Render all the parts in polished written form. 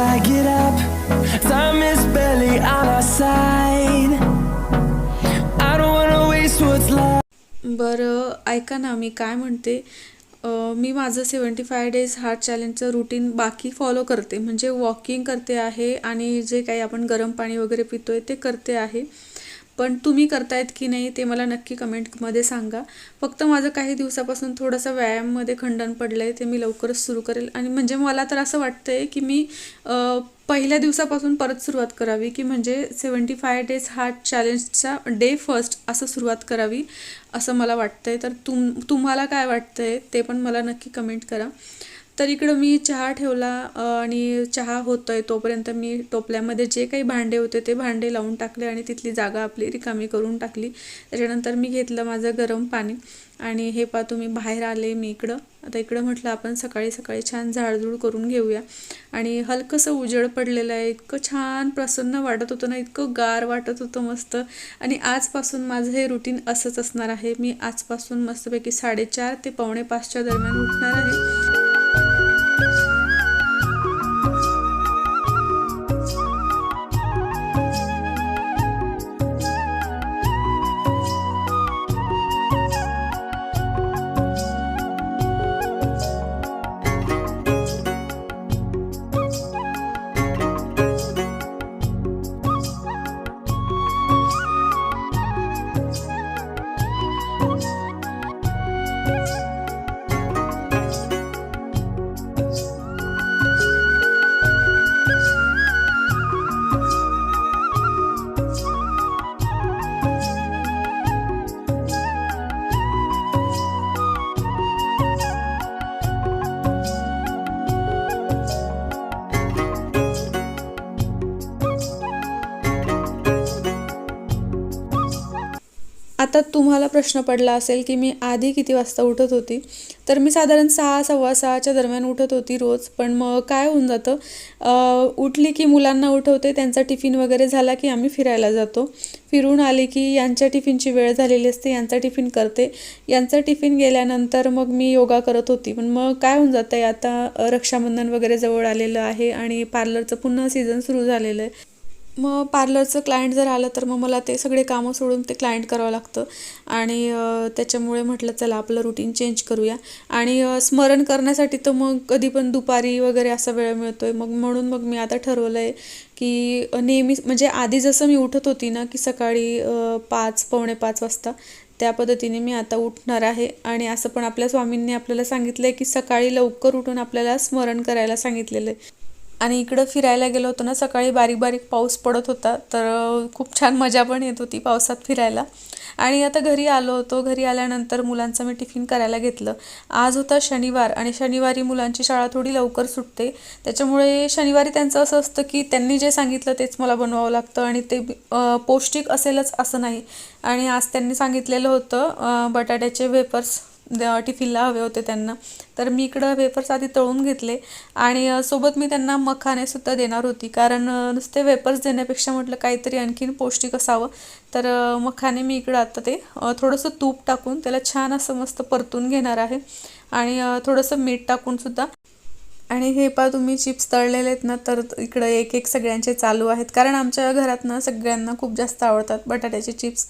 I get up, time is barely on our side. I don't wanna waste what's left. बरं ऐका ना, मी काय म्हणते, मी माझं 75 डेज हार्ट चॅलेंजचं रुटीन बाकी फॉलो करते, म्हणजे वॉकिंग करते आहे आणि जे काही आपण गरम पाणी वगैरे पितोय ते करते आहे. पण तुम्ही करतायत की नाही ते मला नक्की कमेंटमध्ये सांगा. फक्त माझं काही दिवसापासून थोडंसं व्यायाममध्ये खंडन पडलं आहे, ते मी लवकरच सुरू करेल. आणि म्हणजे मला तर असं वाटतं आहे की मी पहिल्या दिवसापासून परत सुरुवात करावी, की म्हणजे 75 डेज हार्ट चॅलेंजचा डे फर्स्ट असं सुरुवात करावी असं मला वाटतं आहे. तर तुम्हाला काय वाटतं आहे ते पण मला नक्की कमेंट करा. तर इकडं मी चहा ठेवला आणि चहा होतोय तोपर्यंत मी टोपल्यामध्ये जे काही भांडे होते ते भांडे लावून टाकले आणि तिथली जागा आपली रिकामी करून टाकली. त्याच्यानंतर मी घेतलं माझं गरम पाणी आणि हे पहा तुम्ही बाहेर आले मी इकडं. आता इकडं म्हटलं आपण सकाळी सकाळी छान झाडझूड करून घेऊया. आणि हलकंसं उजेड पडलेलं आहे, इतकं छान प्रसन्न वाटत होतं ना, इतकं गार वाटत होतं मस्त. आणि आजपासून माझं हे रुटीन असंच असणार आहे. मी आजपासून मस्तपैकी 4:30 ते 4:45च्या दरम्यान उठणार आहे. आता तुम्हाला प्रश्न पडला असेल की मी आधी किती वाजता उठत होती. तर मी साधारण 6, 6:15च्या दरम्यान उठत होती रोज. पण मग काय होऊन जातं, उठली की मुलांना उठवते, त्यांचा टिफिन वगैरे झाला की आम्ही फिरायला जातो. फिरून आली की यांच्या टिफिनची वेळ झालेली असते, यांचा टिफिन करते. यांचा टिफिन गेल्यानंतर मग मी योगा करत होती. पण मग काय होऊन जातं आहे, आता रक्षाबंधन वगैरे जवळ आलेलं आहे आणि पार्लरचं पुन्हा सीझन सुरू झालेलं आहे. मग पार्लरचं क्लायंट जर आलं तर मग मला ते सगळे कामं सोडून ते क्लायंट करावं लागतं. आणि त्याच्यामुळे म्हटलं चला आपलं रुटीन चेंज करूया. आणि स्मरण करण्यासाठी तर मग कधी पण दुपारी वगैरे असा वेळ मिळतो आहे. म्हणून मी आता ठरवलं आहे की नेहमी म्हणजे आधी जसं मी उठत होती ना की सकाळी 5, 4:45 वाजता, त्या पद्धतीने मी आता उठणार आहे. आणि असं पण आपल्या स्वामींनी आपल्याला सांगितलं आहे की सकाळी लवकर उठून आपल्याला स्मरण करायला सांगितलेलं आहे. आणि इकडं फिरायला गेलो होतो ना, सकाळी बारीक बारीक पाऊस पडत होता, तर खूप छान मजा पण येत होती पावसात फिरायला. आणि आता घरी आलो होतो. घरी आल्यानंतर मुलांचं मी टिफिन करायला घेतलं. आज होता शनिवार आणि शनिवारी मुलांची शाळा थोडी लवकर सुटते. त्याच्यामुळे शनिवारी त्यांचं असं असतं की त्यांनी जे सांगितलं तेच मला बनवावं लागतं आणि ते पौष्टिक असेलच असं नाही. आणि आज त्यांनी सांगितलेलं होतं बटाट्याचे वेफर्स टिफिनला हवे होते त्यांना. तर मी इकडं वेफर्स आधी तळून घेतले आणि सोबत मी त्यांना मखानेसुद्धा देणार होती, कारण नुसते वेफर्स देण्यापेक्षा म्हटलं काहीतरी आणखीन पौष्टिक असावं. तर मखाने मी इकडं आता ते थोडंसं तूप टाकून त्याला छान असं मस्त परतून घेणार आहे आणि थोडंसं मीठ टाकूनसुद्धा. आणि हे पहा तुम्ही चिप्स तळलेले आहेत ना, तर इकडं एक एक सगळ्यांचे चालू आहेत, कारण आमच्या घरात ना सगळ्यांना खूप जास्त आवडतात बटाट्याचे चिप्स.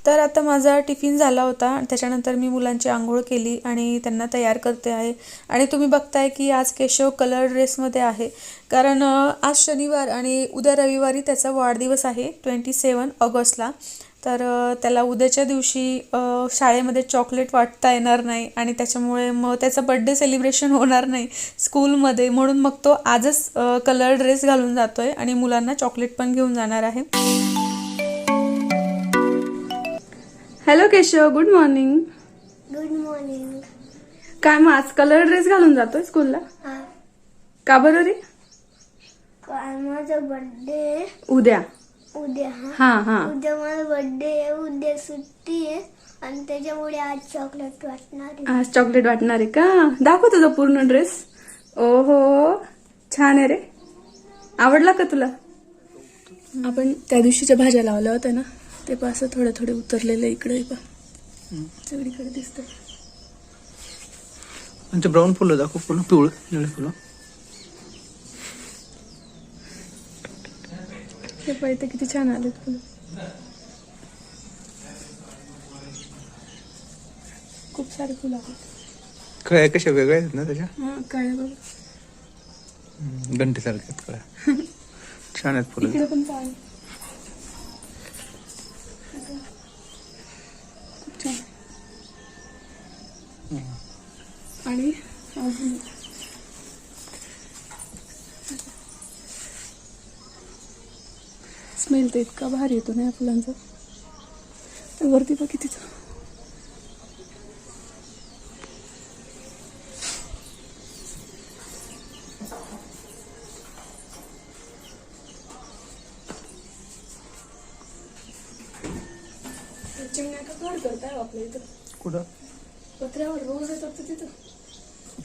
तर आता माझा टिफिन झाला होता. त्याच्यानंतर मी मुलांची आंघोळ केली आणि त्यांना तयार करते आहे. आणि तुम्ही बघताय की आज केशव कलर ड्रेसमध्ये आहे, कारण आज शनिवार आणि उद्या रविवारी त्याचा वाढदिवस आहे 27 ऑगस्टला. तर त्याला उद्याच्या दिवशी शाळेमध्ये चॉकलेट वाटता येणार नाही आणि त्याच्यामुळे मग त्याचा बड्डे सेलिब्रेशन होणार नाही स्कूलमध्ये, म्हणून मग तो आजच कलर ड्रेस घालून जातोय आणि मुलांना चॉकलेट पण घेऊन जाणार आहे. Hello Keshav, good morning. Good morning. काय मग आज कलर ड्रेस घालून जातोय स्कूलला? हा, का बरं रे? माझा बर्थडे उद्या. उद्या. हा हा, उद्या माझा बर्थडे आहे. उद्या सुट्टी आहे आणि त्याच्यामुळे आज चॉकलेट वाटणार आहे. आज चॉकलेट वाटणार आहे का? दाखव तुझा पूर्ण ड्रेस. ओहो, छान आहे रे. आवडला का तुला? आपण त्या दिवशीच्या भाज्या लावल्या होत्या ना, ते पण असं थोडे थोडे उतरलेले इकडे सगळीकडे दिसत. म्हणजे ब्राऊन फुलं दाखव, फुलं पिवळं निळे फुलं. हे पाहिजे किती छान आलेत फुलं. खूप सारे फुलं आहेत. कळ्या कशा वेगळ्या आहेत ना त्याच्या, हा काय बघ, घंटेसारख्या आहेत कळ्या. छान आहेत फुलं. इकडे पण पाहिजे. खूप छान. आणि अजून स्मेल तर इतका भारी येतो ना या फुलांचा. वरती बघ कितीच. चिमण्या का घर करताय आपल्या इथं कुठं पत्र्यावर रोज येतात तर तिथं.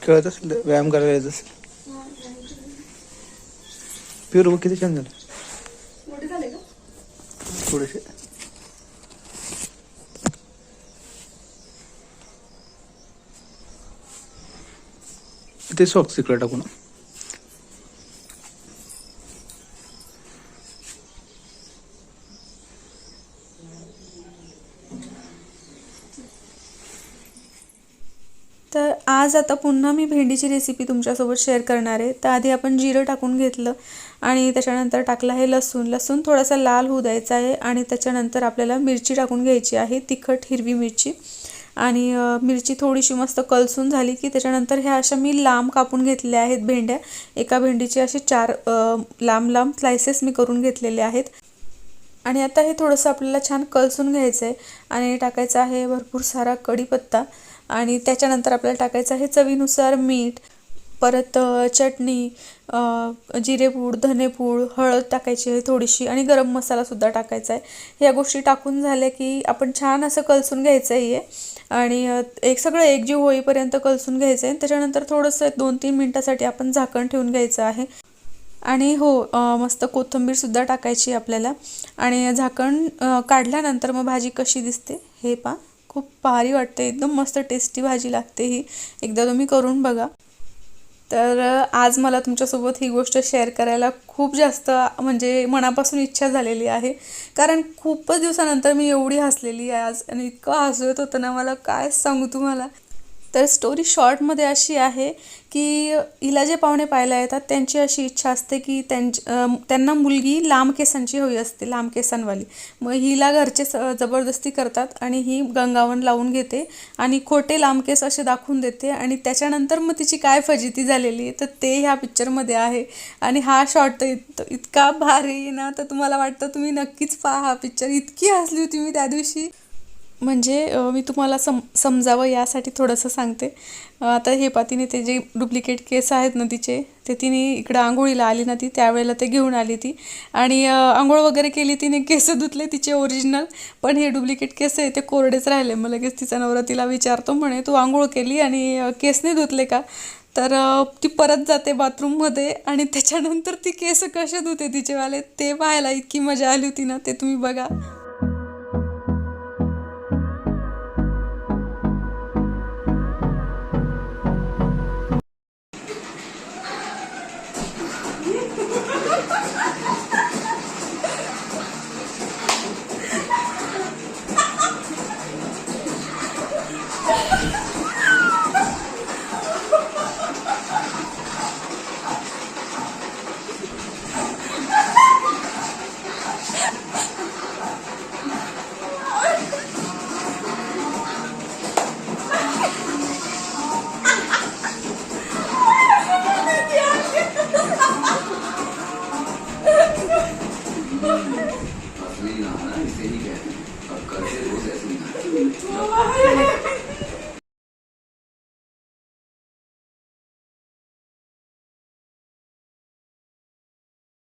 खेळत असेल, व्यायाम करायला येत असेल. पिरू बघ किती छान झालं. मोठे झाले का? थोडेसे. ते सॉक्स इकडे टाकू ना. तर आज आता पुन्हा मी भेंडीची रेसिपी तुमच्यासोबत शेअर करणार आहे. तर आधी आपण जिरं टाकून घेतलं आणि त्याच्यानंतर टाकलं आहे लसूण. लसूण थोडासा लाल होऊ द्यायचा आहे आणि त्याच्यानंतर आपल्याला मिरची टाकून घ्यायची आहे, तिखट हिरवी मिरची. आणि मिरची थोडीशी मस्त कलसून झाली की त्याच्यानंतर ह्या अशा मी लांब कापून घेतल्या आहेत भेंड्या. एका भेंडीचे असे 4 लांब लांब स्लायसेस मी करून घेतलेले आहेत. आणि आता हे थोडंसं आपल्याला छान कलसून घ्यायचं आहे आणि टाकायचं आहे भरपूर सारा कढीपत्ता. आणि त्याच्यानंतर आपल्याला टाकायचं आहे चवीनुसार मीठ, परत चटणी, जिरेपूड, धनेपूड, हळद टाकायची आहे थोडीशी आणि गरम मसालासुद्धा टाकायचा आहे. या गोष्टी टाकून झाल्या की आपण छान असं कलसून घ्यायचं आहे आणि सगळं एकजीव होईपर्यंत कलसून घ्यायचं आहे. त्याच्यानंतर थोडंसं 2-3 मिनटासाठी आपण झाकण ठेवून घ्यायचं आहे. आणि हो, मस्त कोथिंबीरसुद्धा टाकायची आपल्याला. आणि झाकण काढल्यानंतर मग भाजी कशी दिसते हे पहा. खूप भारी वाटते, एकदम मस्त टेस्टी भाजी लागते ही. एकदा तुम्ही करून बघा. तर आज मला तुमच्यासोबत ही गोष्ट शेअर करायला खूप जास्त म्हणजे मनापासून इच्छा झालेली आहे, कारण खूपच दिवसानंतर मी एवढी हसलेली आहे आज आणि इतकं हसू येत होतं ना मला, काय सांगू तुम्हाला. तर स्टोरी शॉर्टमध्ये अशी आहे की हिला जे पाहुणे पाहायला येतात त्यांची अशी इच्छा असते की त्यांना मुलगी लांब केसांची हवी असते, लांब केसांवाली. मग हिला घरचे जबरदस्ती करतात आणि ही गंगावन लावून घेते आणि खोटे लांब केस असे दाखवून देते आणि त्याच्यानंतर मग तिची काय फजिती झालेली आहे तर ते ह्या पिक्चरमध्ये आहे. आणि हा शॉर्ट तर इतका भारी ना, तर तुम्हाला वाटतं तुम्ही नक्कीच पहा हा पिक्चर. इतकी हसली होती मी त्या दिवशी, म्हणजे मी तुम्हाला समजावं यासाठी थोडंसं सांगते. आता हे तिने ते जे डुप्लिकेट केस आहेत ना तिचे, ते तिने इकडं आंघोळीला आली ना ती, त्यावेळेला ते घेऊन आली ती आणि आंघोळ वगैरे केली तिने, केस धुतले तिचे ओरिजिनल, पण हे डुप्लिकेट केस आहे ते कोरडेच राहिले. मग लगेच तिचा नवरा तिला विचारतो, म्हणे तू आंघोळ केली आणि केस नाही धुतले का? तर ती परत जाते बाथरूममध्ये आणि त्याच्यानंतर ती केस कसे धुते तिचेवाले ते पाहायला इतकी मजा आली होती ना, ते तुम्ही बघा. असली नहाना इसे ही कहते हैं। अब करते रोज ऐसे ही नहाना।